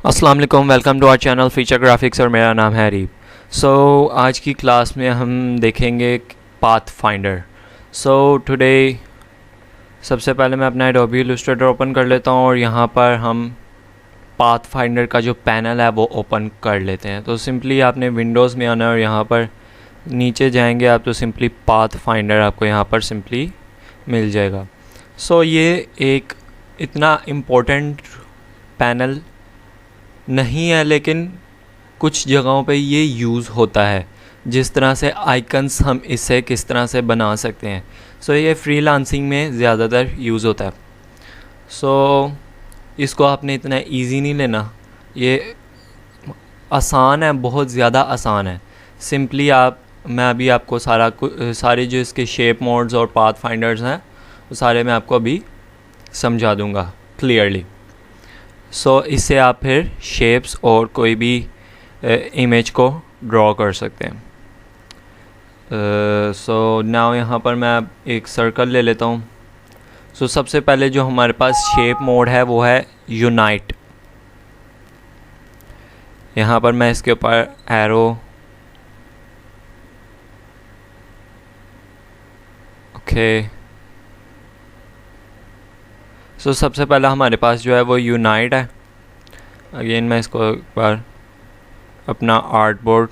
अस्सलाम वालेकुम, welcome to our channel feature graphics और मेरा नाम है हरीब। आज की क्लास में हम देखेंगे पाथ फाइंडर। टुडे सबसे पहले मैं अपना एडोबी इलस्ट्रेटर ओपन कर लेता हूँ और यहाँ पर हम पाथ फाइंडर का जो पैनल है वो ओपन कर लेते हैं। तो सिंपली आपने विंडोज़ में आना है और यहाँ पर नीचे जाएंगे आप तो सिंपली पाथ फाइंडर आपको यहाँ पर सिंपली मिल जाएगा। ये एक इतना इम्पोर्टेंट पैनल नहीं है, लेकिन कुछ जगहों पे ये यूज़ होता है। जिस तरह से आइकन्स हम इससे किस तरह से बना सकते हैं। ये फ्रीलांसिंग में ज़्यादातर यूज़ होता है। इसको आपने इतना इजी नहीं लेना, ये आसान है, बहुत ज़्यादा आसान है। सिंपली मैं अभी आपको सारे जो इसके शेप मोड्स और पाथ फाइंडर्स हैं वो सारे मैं आपको अभी समझा दूंगा क्लियरली। इससे आप फिर शेप्स और कोई भी इमेज को ड्रॉ कर सकते हैं। नाउ यहाँ पर मैं एक सर्कल ले लेता हूँ। सबसे पहले जो हमारे पास शेप मोड है वो है यूनाइट। यहाँ पर मैं इसके ऊपर एरो सबसे पहला हमारे पास जो है वो यूनाइट है। अगेन मैं इसको एक बार अपना आर्ट बोर्ड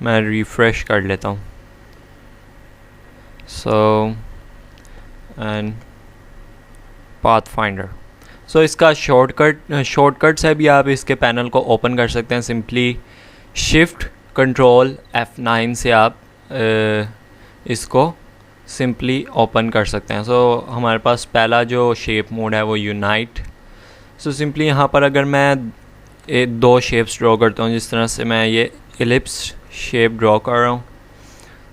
मैं रिफ़्रेश कर लेता हूँ। And path finder. इसका शॉर्टकट से भी आप इसके पैनल को ओपन कर सकते हैं। सिंपली शिफ्ट कंट्रोल F9 से आप इसको सिंपली ओपन कर सकते हैं। हमारे पास पहला जो शेप मोड है वो यूनाइट। सिंपली यहाँ पर अगर मैं दो शेप्स ड्रॉ करता हूँ, जिस तरह से मैं ये एलिप्स शेप ड्रॉ कर रहा हूँ,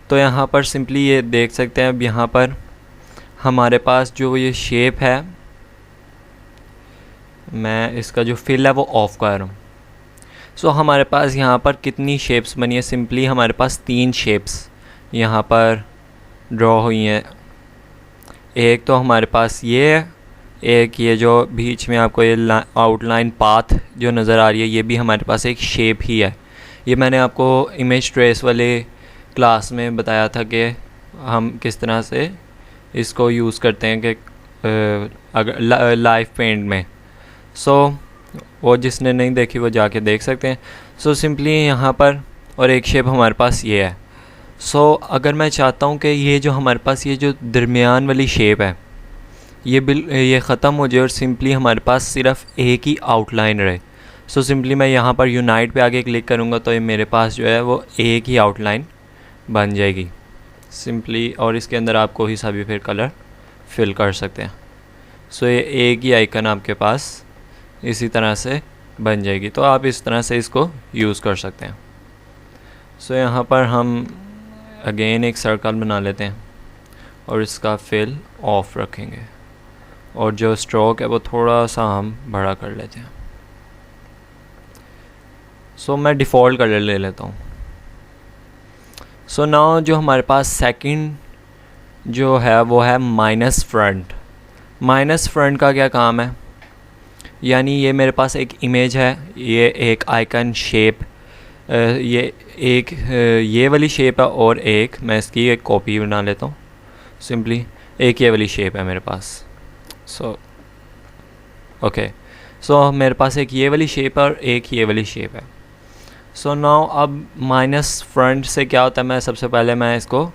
तो यहाँ पर सिंपली ये देख सकते हैं। अब यहाँ पर हमारे पास जो ये शेप है, मैं इसका जो फिल है वो ऑफ कर रहा हूँ। हमारे पास यहाँ पर कितनी शेप्स बनी है? सिंपली हमारे पास 3 शेप्स यहाँ पर ड्रॉ हुई हैं। एक तो हमारे पास ये है, एक ये जो बीच में आपको ये आउटलाइन पाथ जो नज़र आ रही है, ये भी हमारे पास एक शेप ही है। ये मैंने आपको इमेज ट्रेस वाले क्लास में बताया था कि हम किस तरह से इसको यूज़ करते हैं कि अगर लाइव पेंट में। वो जिसने नहीं देखी वो जाके देख सकते हैं। सिंपली यहाँ पर और एक शेप हमारे पास ये है। अगर मैं चाहता हूँ कि ये जो हमारे पास ये जो दरमियान वाली शेप है ये ख़त्म हो जाए और सिंपली हमारे पास सिर्फ एक ही आउटलाइन रहे। सिंपली मैं यहाँ पर यूनाइट पे आगे क्लिक करूँगा तो ये मेरे पास जो है वो एक ही आउटलाइन बन जाएगी सिंपली। और इसके अंदर आप कोई सा भी फिर कलर फिल कर सकते हैं। ये एक ही आइकन आपके पास इसी तरह से बन जाएगी। तो आप इस तरह से इसको यूज़ कर सकते हैं। यहाँ पर हम अगेन एक सर्कल बना लेते हैं और इसका फिल ऑफ रखेंगे और जो स्ट्रोक है वो थोड़ा सा हम बड़ा कर लेते हैं। मैं डिफ़ॉल्ट कलर ले लेता हूँ। नाउ जो हमारे पास सेकंड जो है वो है माइनस फ्रंट। माइनस फ्रंट का क्या काम है? यानी ये मेरे पास एक इमेज है, ये एक आइकन शेप, ये वाली शेप है और एक मैं इसकी एक कॉपी बना लेता हूँ। सिंपली एक ये वाली शेप है मेरे पास। मेरे पास एक ये वाली शेप है और एक ये वाली शेप है। नाउ अब माइनस फ्रंट से क्या होता है, मैं सबसे पहले मैं इसको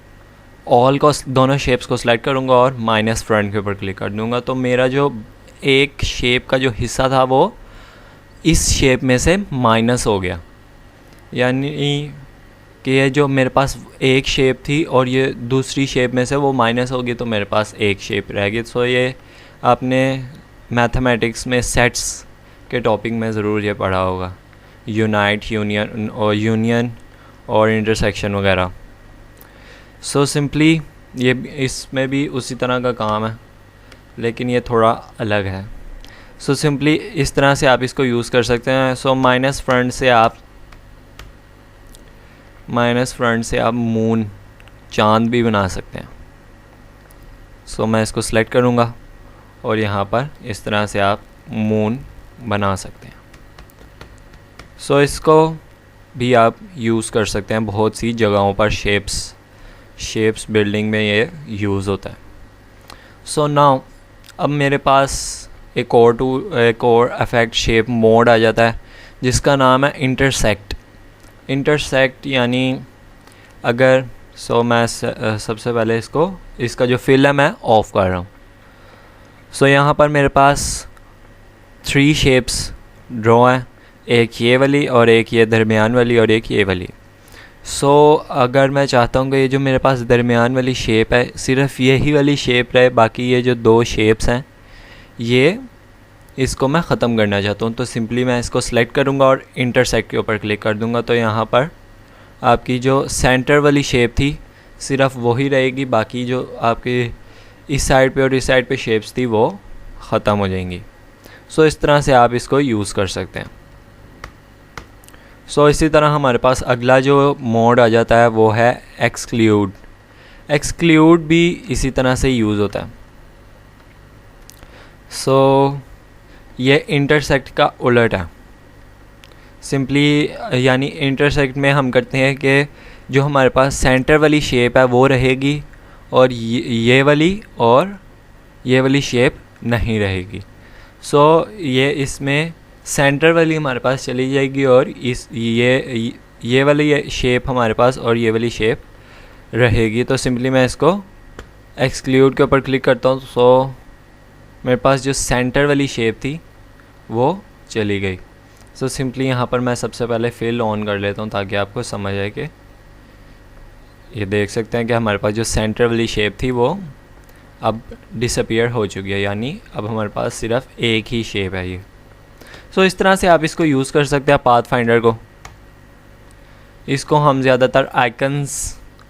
ऑल को दोनों शेप्स को सिलेक्ट करूँगा और माइनस फ्रंट के ऊपर क्लिक कर दूँगा। तो मेरा जो एक शेप का जो हिस्सा था वो इस शेप में से माइनस हो गया। यानी कि ये जो मेरे पास एक शेप थी और ये दूसरी शेप में से वो माइनस होगी तो मेरे पास एक शेप रहेगी। ये आपने मैथमेटिक्स में सेट्स के टॉपिक में ज़रूर ये पढ़ा होगा, यूनाइट, यूनियन और इंटरसेक्शन वगैरह। सिंपली ये इसमें भी उसी तरह का काम है, लेकिन ये थोड़ा अलग है। सिंपली इस तरह से आप इसको यूज़ कर सकते हैं। माइनस फ्रंट से आप मून, चांद भी बना सकते हैं। मैं इसको सेलेक्ट करूँगा और यहाँ पर इस तरह से आप मून बना सकते हैं। सो इसको भी आप यूज़ कर सकते हैं बहुत सी जगहों पर, शेप्स बिल्डिंग में ये यूज़ होता है। सो नाउ अब मेरे पास एक और अफेक्ट शेप मोड आ जाता है जिसका नाम है इंटरसेक्ट यानी अगर मैं सबसे पहले इसका जो फिल है मैं ऑफ़ कर रहा हूँ। सो यहाँ पर मेरे पास 3 शेप्स ड्रॉ हैं, एक ये वाली और एक ये दरमियान वाली और एक ये वाली। सो अगर मैं चाहता हूँ कि ये जो मेरे पास दरमियान वाली शेप है सिर्फ यही वाली शेप रहे, बाकी ये जो 2 शेप्स हैं ये इसको मैं ख़त्म करना चाहता हूँ, तो सिंपली मैं इसको सेलेक्ट करूँगा और इंटरसेक्ट के ऊपर क्लिक कर दूँगा। तो यहाँ पर आपकी जो सेंटर वाली शेप थी सिर्फ वही रहेगी, बाकी जो आपकी इस साइड पे और इस साइड पे शेप्स थी वो ख़त्म हो जाएंगी। सो इस तरह से आप इसको यूज़ कर सकते हैं। सो इसी तरह हमारे पास अगला जो मोड आ जाता है वो है एक्सक्लूड भी इसी तरह से यूज़ होता है। सो ये इंटरसेक्ट का उलट है सिंपली, यानी इंटरसेक्ट में हम करते हैं कि जो हमारे पास सेंटर वाली शेप है वो रहेगी और ये वाली शेप नहीं रहेगी। सो ये इसमें सेंटर वाली हमारे पास चली जाएगी और ये वाली शेप हमारे पास और ये वाली शेप रहेगी। तो सिंपली मैं इसको एक्सक्लूड के ऊपर क्लिक करता हूँ। सो मेरे पास जो सेंटर वाली शेप थी वो चली गई। सो सिंपली यहाँ पर मैं सबसे पहले फिल ऑन कर लेता हूँ ताकि आपको समझ आए कि ये देख सकते हैं कि हमारे पास जो सेंटर वाली शेप थी वो अब डिसअपीयर हो चुकी है, यानी अब हमारे पास सिर्फ एक ही शेप है ये। सो इस तरह से आप इसको यूज़ कर सकते हैं पाथ फाइंडर को। इसको हम ज़्यादातर आइकन्स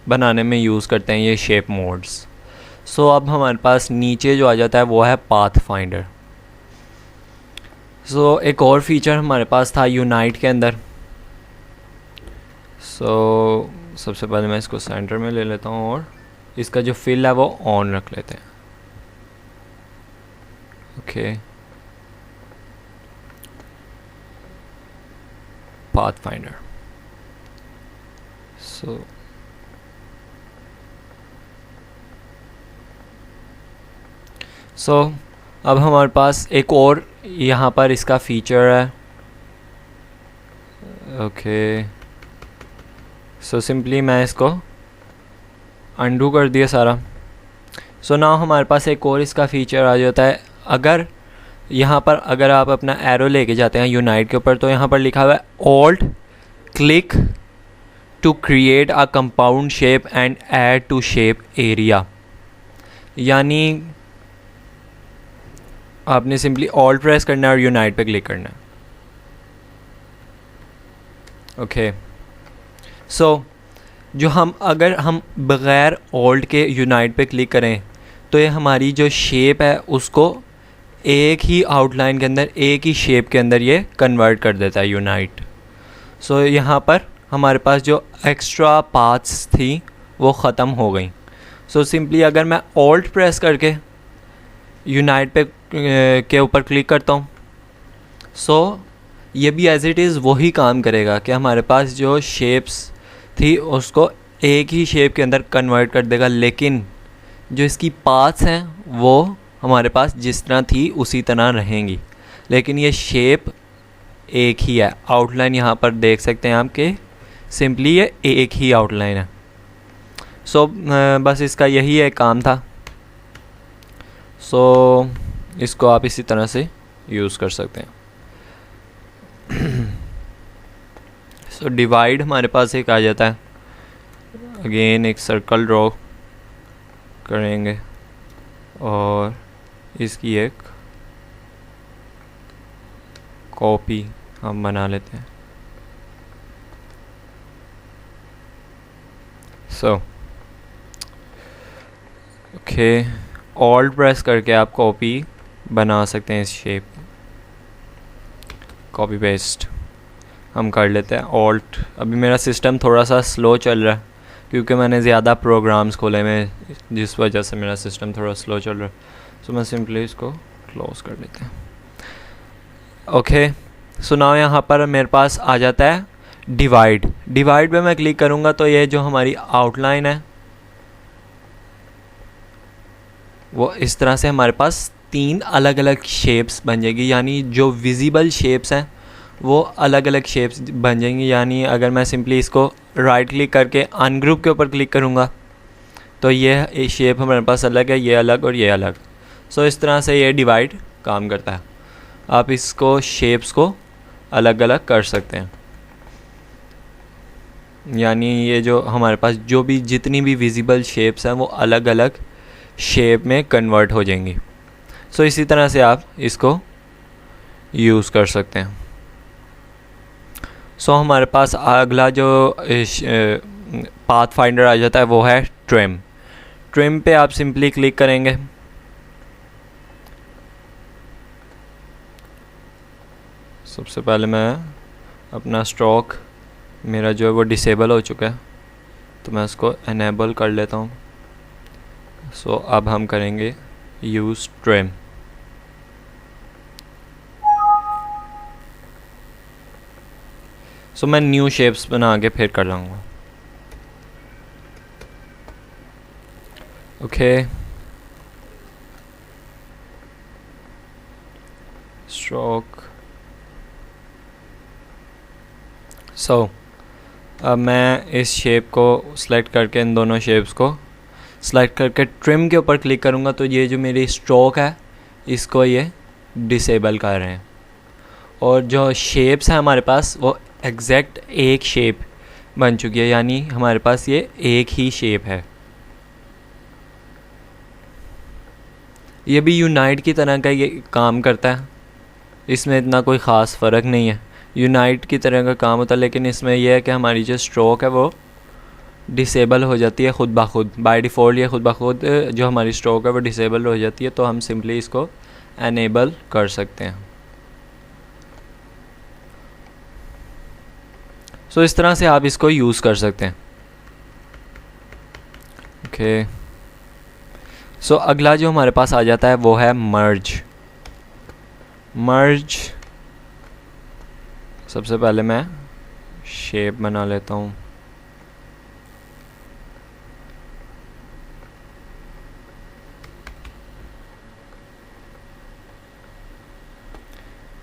बनाने में यूज़ करते हैं ये शेप मोड्स। सो अब हमारे पास नीचे जो आ जाता है वो है पाथ फाइंडर। सो एक और फीचर हमारे पास था यूनाइट के अंदर। सो सबसे पहले मैं इसको सेंटर में ले लेता हूँ और इसका जो फिल है वो ऑन रख लेते हैं। Okay, path finder. सो अब हमारे पास एक और यहाँ पर इसका फीचर है। ओके, सो सिंपली मैं इसको अंडू कर दिया सारा। सो नाउ हमारे पास एक और इसका फ़ीचर आ जाता है। अगर यहाँ पर अगर आप अपना एरो लेके जाते हैं यूनाइट के ऊपर तो यहाँ पर लिखा हुआ है alt click to create a compound shape and add to shape area, यानी आपने सिंपली ऑल्ट प्रेस करना है और यूनाइट पे क्लिक करना है। ओके, सो जो अगर हम बग़ैर ऑल्ट के यूनाइट पे क्लिक करें तो ये हमारी जो शेप है उसको एक ही आउटलाइन के अंदर, एक ही शेप के अंदर ये कन्वर्ट कर देता है यूनाइट। सो यहाँ पर हमारे पास जो एक्स्ट्रा पाथ्स थी वो ख़त्म हो गई। सो सिंपली अगर मैं ऑल्ट प्रेस करके यूनाइट पे के ऊपर क्लिक करता हूँ सो ये भी एज़ इट इज़ वही काम करेगा कि हमारे पास जो शेप्स थी उसको एक ही शेप के अंदर कन्वर्ट कर देगा, लेकिन जो इसकी पाथ्स हैं वो हमारे पास जिस तरह थी उसी तरह रहेंगी, लेकिन ये शेप एक ही है। आउटलाइन यहाँ पर देख सकते हैं आप कि सिंपली ये एक ही आउटलाइन है। सो बस इसका यही एक काम था। सो इसको आप इसी तरह से यूज़ कर सकते हैं। सो डिवाइड हमारे पास एक आ जाता है। अगेन एक सर्कल ड्रॉ करेंगे और इसकी एक कॉपी हम बना लेते हैं। सो ओके, ऑल्ट प्रेस करके आप कॉपी बना सकते हैं इस शेप। कॉपी पेस्ट हम कर लेते हैं ऑल्ट। अभी मेरा सिस्टम थोड़ा सा स्लो चल रहा है क्योंकि मैंने ज़्यादा प्रोग्राम्स खोले में, जिस वजह से मेरा सिस्टम थोड़ा स्लो चल रहा है। सो मैं सिंपली इसको क्लोज कर लेते हैं। ओके, सो नाउ यहाँ पर मेरे पास आ जाता है डिवाइड। डिवाइड पे मैं क्लिक करूँगा तो ये जो हमारी आउटलाइन है वो इस तरह से हमारे पास 3 अलग अलग शेप्स बन जाएगी, यानी जो विजिबल शेप्स हैं वो अलग अलग शेप्स बन जाएंगी। यानी अगर मैं सिंपली इसको राइट क्लिक करके अनग्रुप के ऊपर क्लिक करूँगा तो ये शेप हमारे पास अलग है, ये अलग और ये अलग। सो इस तरह से ये डिवाइड काम करता है। आप इसको शेप्स को अलग अलग कर सकते हैं, यानी ये जो हमारे पास जो भी जितनी भी विजिबल शेप्स हैं वो अलग अलग शेप में कन्वर्ट हो जाएंगी। सो इसी तरह से आप इसको यूज़ कर सकते हैं। सो हमारे पास अगला जो पाथ फाइंडर आ जाता है वो है ट्रिम। ट्रिम पे आप सिंपली क्लिक करेंगे। सबसे पहले मैं अपना स्ट्रोक मेरा जो है वो डिसेबल हो चुका है तो मैं उसको एनेबल कर लेता हूँ। सो अब हम करेंगे यूज़ ट्रिम। सो मैं न्यू शेप्स बना के फिर कर लाऊंगा। Okay, stroke. सो अब मैं इस शेप को सिलेक्ट करके इन दोनों शेप्स को सिलेक्ट करके ट्रिम के ऊपर क्लिक करूँगा तो ये जो मेरी स्ट्रोक है इसको ये डिसेबल कर रहे हैं। और जो शेप्स हैं हमारे पास वो एग्जैक्ट एक शेप बन चुकी है, यानी हमारे पास ये एक ही शेप है। ये भी यूनाइट की तरह का ये काम करता है, इसमें इतना कोई ख़ास फ़र्क नहीं है। यूनाइट की तरह का काम होता है, लेकिन इसमें यह है कि हमारी जो स्ट्रोक है वो डिसेबल हो जाती है खुद ब खुद। बाय डिफ़ॉल्ट ये खुद ब खुद जो हमारी स्ट्रोक है वो डिसेबल हो जाती है, तो हम सिंपली इसको एनेबल कर सकते हैं। सो इस तरह से आप इसको यूज़ कर सकते हैं। ओके, सो अगला जो हमारे पास आ जाता है वो है मर्ज। मर्ज सबसे पहले मैं शेप बना लेता हूँ।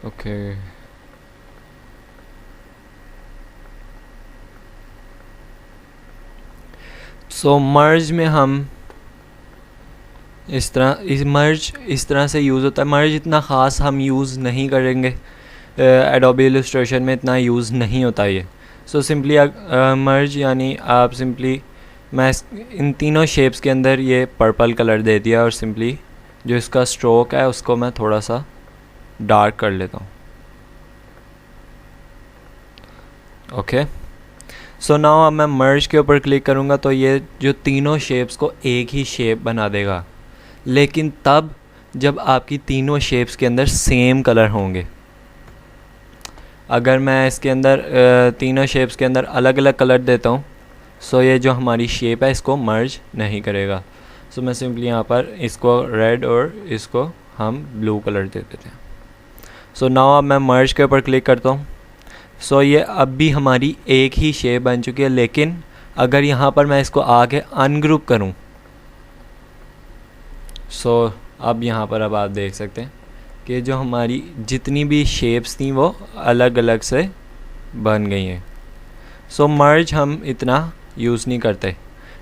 ओके, सो मर्ज में हम इस तरह से यूज़ होता है। मर्ज इतना ख़ास हम यूज़ नहीं करेंगे, एडोबी इलस्ट्रेशन में इतना यूज़ नहीं होता ये। सो सिंपली मर्ज यानी आप सिंपली मैं इन तीनों शेप्स के अंदर ये पर्पल कलर दे दिया और सिंपली जो इसका स्ट्रोक है उसको मैं थोड़ा सा डार्क कर लेता हूँ। ओके, सो नाउ अब मैं मर्ज के ऊपर क्लिक करूँगा तो ये जो तीनों शेप्स को एक ही शेप बना देगा, लेकिन तब जब आपकी तीनों शेप्स के अंदर सेम कलर होंगे। अगर मैं इसके अंदर तीनों शेप्स के अंदर अलग अलग कलर देता हूँ सो ये जो हमारी शेप है इसको मर्ज नहीं करेगा। सो मैं सिंपली यहाँ पर इसको रेड और इसको हम ब्लू कलर दे देते हैं। सो नाउ अब मैं मर्ज के ऊपर क्लिक करता हूँ। सो ये अब भी हमारी एक ही शेप बन चुकी है, लेकिन अगर यहाँ पर मैं इसको आगे अनग्रुप करूँ सो अब यहाँ पर अब आप देख सकते हैं कि जो हमारी जितनी भी शेप्स थी वो अलग अलग से बन गई हैं। सो मर्ज हम इतना यूज़ नहीं करते,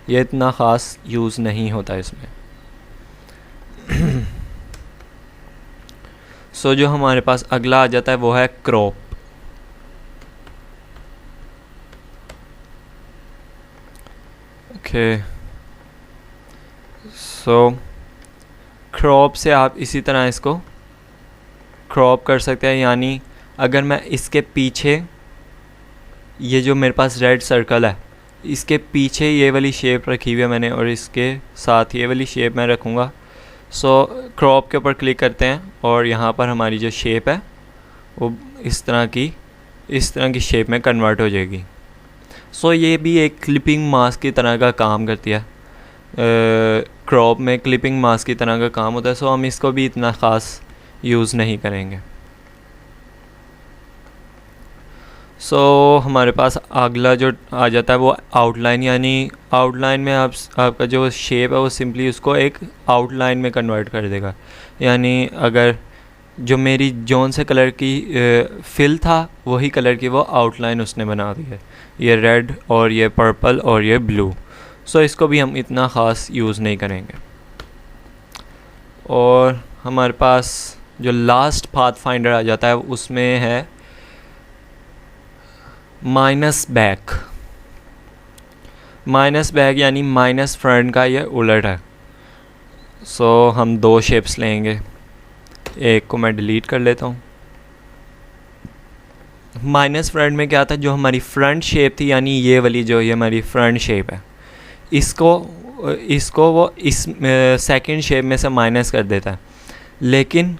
ये इतना ख़ास यूज़ नहीं होता इसमें। सो जो हमारे पास अगला आ जाता है वो है क्रॉप। ओके, सो क्रॉप से आप इसी तरह इसको क्रॉप कर सकते हैं, यानी अगर मैं इसके पीछे ये जो मेरे पास रेड सर्कल है इसके पीछे ये वाली शेप रखी हुई है मैंने और इसके साथ ये वाली शेप मैं रखूँगा। सो क्रॉप के ऊपर क्लिक करते हैं और यहाँ पर हमारी जो शेप है वो इस तरह की शेप में कन्वर्ट हो जाएगी। सो ये भी एक क्लिपिंग मास्क की तरह का काम करती है। क्रॉप में क्लिपिंग मास्क की तरह का काम होता है। सो हम इसको भी इतना ख़ास यूज़ नहीं करेंगे। सो हमारे पास अगला जो आ जाता है वो आउटलाइन, यानी आउटलाइन में आपका जो शेप है वो सिंपली उसको एक आउटलाइन में कन्वर्ट कर देगा। यानी अगर जो मेरी जौन से कलर की फिल था वही कलर की वो आउटलाइन उसने बना दी है, ये रेड और ये पर्पल और ये ब्लू। सो इसको भी हम इतना ख़ास यूज़ नहीं करेंगे। और हमारे पास जो लास्ट पाथ फाइंडर आ जाता है उसमें है माइनस बैक। माइनस बैक यानी माइनस फ्रंट का ये उलट है। सो हम दो शेप्स लेंगे, एक को मैं डिलीट कर लेता हूँ। माइनस फ्रंट में क्या था, जो हमारी फ्रंट शेप थी यानी ये वाली जो ये हमारी फ्रंट शेप है, इसको वो इस सेकंड शेप में से माइनस कर देता है। लेकिन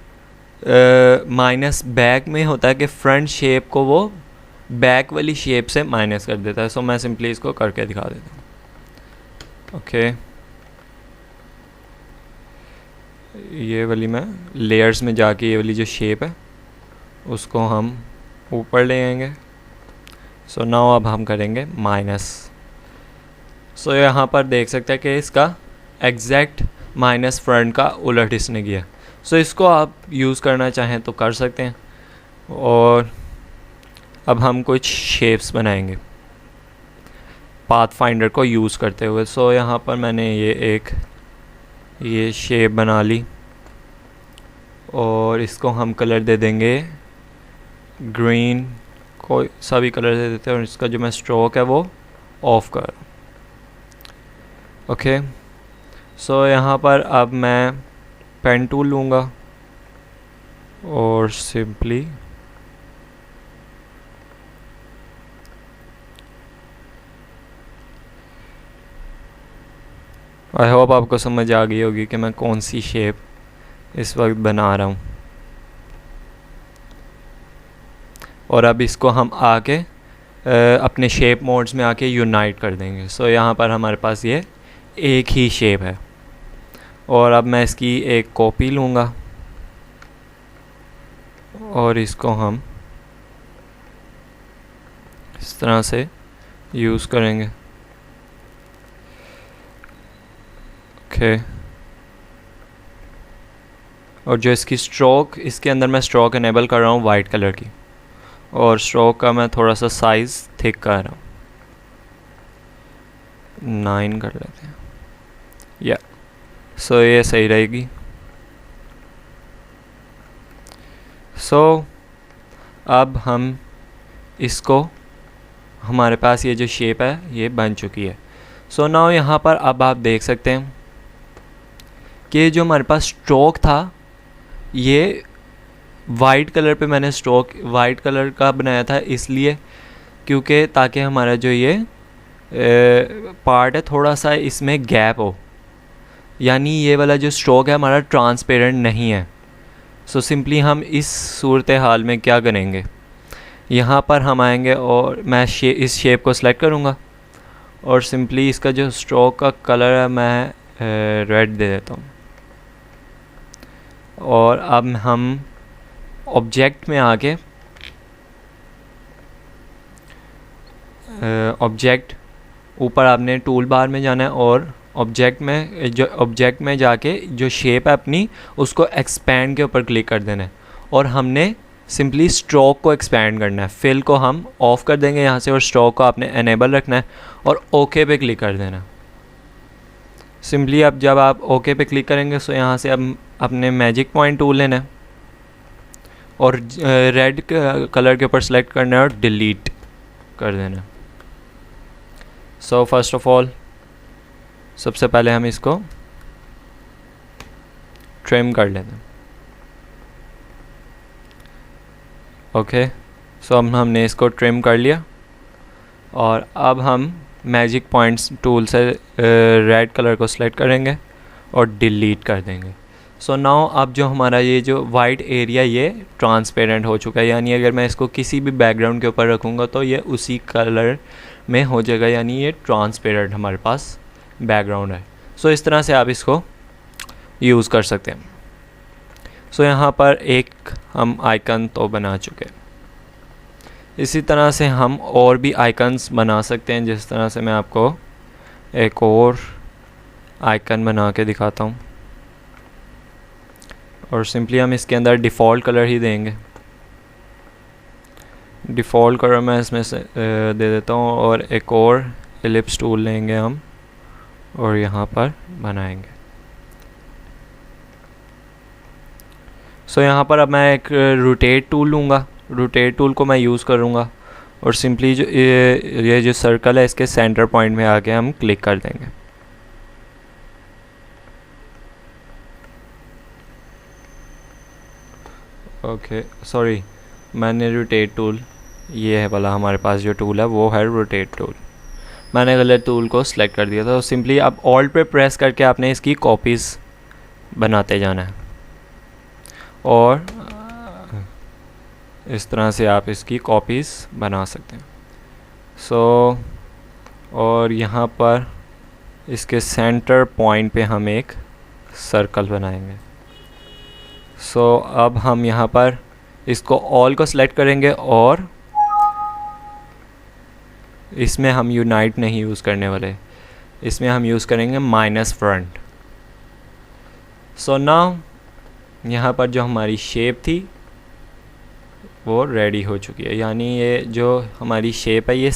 माइनस बैक में होता है कि फ्रंट शेप को वो बैक वाली शेप से माइनस कर देता है। सो मैं सिंपली इसको करके दिखा देता हूँ। ओके, ये वाली मैं लेयर्स में जाके ये वाली जो शेप है उसको हम ऊपर ले आएंगे। सो नाउ अब हम करेंगे माइनस। सो यहाँ पर देख सकते हैं कि इसका एग्जैक्ट माइनस फ्रंट का उलट इसने किया। सो इसको आप यूज़ करना चाहें तो कर सकते हैं। और अब हम कुछ शेप्स बनाएंगे पाथ फाइंडर को यूज़ करते हुए। सो यहाँ पर मैंने ये शेप बना ली और इसको हम कलर दे देंगे ग्रीन, कोई सा भी कलर दे देते हैं। और इसका जो मैं स्ट्रोक है वो ऑफ कर। ओके, सो यहाँ पर अब मैं पेन टूल लूँगा और सिंपली आई होप आपको समझ आ गई होगी कि मैं कौन सी शेप इस वक्त बना रहा हूँ। और अब इसको हम आके अपने शेप मोड्स में आके यूनाइट कर देंगे। सो यहाँ पर हमारे पास ये एक ही शेप है। और अब मैं इसकी एक कॉपी लूँगा और इसको हम इस तरह से यूज़ करेंगे। ओके, और जो इसकी स्ट्रोक, इसके अंदर मैं स्ट्रोक इनेबल कर रहा हूँ वाइट कलर की, और स्ट्रोक का मैं थोड़ा सा साइज़ थिक कर रहा हूँ, 9 कर लेते हैं या। सो ये सही रहेगी। सो अब हम इसको, हमारे पास ये जो शेप है ये बन चुकी है। सो नाउ यहाँ पर अब आप देख सकते हैं कि जो हमारे पास स्ट्रोक था ये वाइट कलर पे मैंने स्ट्रोक वाइट कलर का बनाया था, इसलिए क्योंकि ताकि हमारा जो ये पार्ट है थोड़ा सा इसमें गैप हो, यानी ये वाला जो स्ट्रोक है हमारा ट्रांसपेरेंट नहीं है। सो सिंपली हम इस सूरत हाल में क्या करेंगे, यहाँ पर हम आएंगे और मैं इस शेप को सिलेक्ट करूँगा और सिंपली इसका जो स्ट्रोक का कलर है मैं रेड दे देता हूँ। और अब हम ऑब्जेक्ट में आके ऑब्जेक्ट ऊपर आपने टूल बार में जाना है और ऑब्जेक्ट में जाके जो शेप है अपनी उसको एक्सपैंड के ऊपर क्लिक कर देना है और हमने सिंपली स्ट्रोक को एक्सपैंड करना है। फिल को हम ऑफ़ कर देंगे यहाँ से और स्ट्रोक को आपने एनेबल रखना है और ओके पे क्लिक कर देना। सिंपली अब जब आप ओके पे क्लिक करेंगे तो यहाँ से अब अपने मैजिक पॉइंट टूल लेना है और रेड कलर के ऊपर सेलेक्ट करना है और डिलीट कर देना। सो फर्स्ट ऑफ ऑल सबसे पहले हम इसको ट्रिम कर लेते हैं। ओके, सो अब हमने इसको ट्रिम कर लिया और अब हम मैजिक पॉइंट्स टूल से रेड कलर को सिलेक्ट करेंगे और डिलीट कर देंगे। सो नाउ अब जो हमारा ये जो वाइट एरिया ये ट्रांसपेरेंट हो चुका है, यानी अगर मैं इसको किसी भी बैकग्राउंड के ऊपर रखूँगा तो ये उसी कलर में हो जाएगा, यानी ये ट्रांसपेरेंट हमारे पास बैकग्राउंड है। सो इस तरह से आप इसको यूज़ कर सकते हैं। सो यहाँ पर एक हम आइकन तो बना चुके हैं। इसी तरह से हम और भी आइकन्स बना सकते हैं, जिस तरह से मैं आपको एक और आइकन बना के दिखाता हूँ। और सिंपली हम इसके अंदर डिफ़ॉल्ट कलर ही देंगे। डिफ़ॉल्ट कलर मैं इसमें से दे देता हूँ, और एक और एलिप्स टूल लेंगे हम और यहाँ पर बनाएंगे। सो यहाँ पर अब मैं एक रोटेट टूल लूँगा। रोटेट टूल को मैं यूज़ करूँगा और सिंपली जो ये जो सर्कल है इसके सेंटर पॉइंट में आके हम क्लिक कर देंगे। ओके सॉरी, मैंने रोटेट टूल, ये है वाला हमारे पास जो टूल है वो है रोटेट टूल। मैंने गलत टूल को सिलेक्ट कर दिया था। तो सिंपली अब ऑल्ट पे प्रेस करके आपने इसकी कॉपीज़ बनाते जाना है, और इस तरह से आप इसकी कॉपीज़ बना सकते हैं। सो और यहाँ पर इसके सेंटर पॉइंट पे हम एक सर्कल बनाएंगे। सो अब हम यहाँ पर इसको ऑल को सिलेक्ट करेंगे और इसमें हम यूनाइट नहीं यूज़ करने वाले, इसमें हम यूज़ करेंगे माइनस फ्रंट। सो नाउ यहाँ पर जो हमारी शेप थी वो रेडी हो चुकी है, यानी ये जो हमारी शेप है ये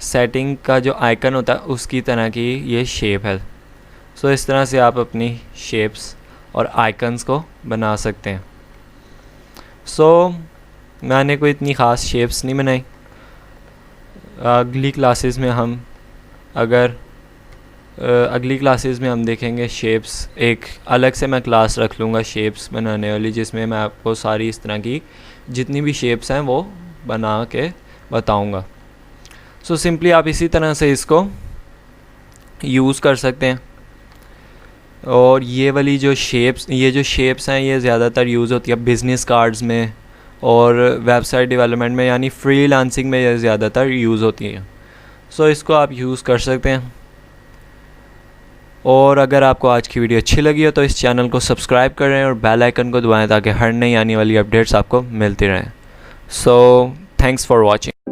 सेटिंग का जो आइकन होता है उसकी तरह की ये शेप है। सो इस तरह से आप अपनी शेप्स और आइकन्स को बना सकते हैं। सो मैंने कोई इतनी ख़ास शेप्स नहीं बनाई। अगली क्लासेस में हम देखेंगे शेप्स। एक अलग से मैं क्लास रख लूँगा शेप्स बनाने वाली, जिसमें मैं आपको सारी इस तरह की जितनी भी शेप्स हैं वो बना के बताऊँगा। सो सिंपली आप इसी तरह से इसको यूज़ कर सकते हैं। और ये वाली जो शेप्स हैं ये ज़्यादातर यूज़ होती है बिज़नेस कार्ड्स में और वेबसाइट डेवलपमेंट में, यानी फ्रीलांसिंग में ये ज़्यादातर यूज़ होती हैं। सो इसको आप यूज़ कर सकते हैं। और अगर आपको आज की वीडियो अच्छी लगी हो तो इस चैनल को सब्सक्राइब करें और बेल आइकन को दबाएं ताकि हर नई आने वाली अपडेट्स आपको मिलती रहें। So thanks for watching.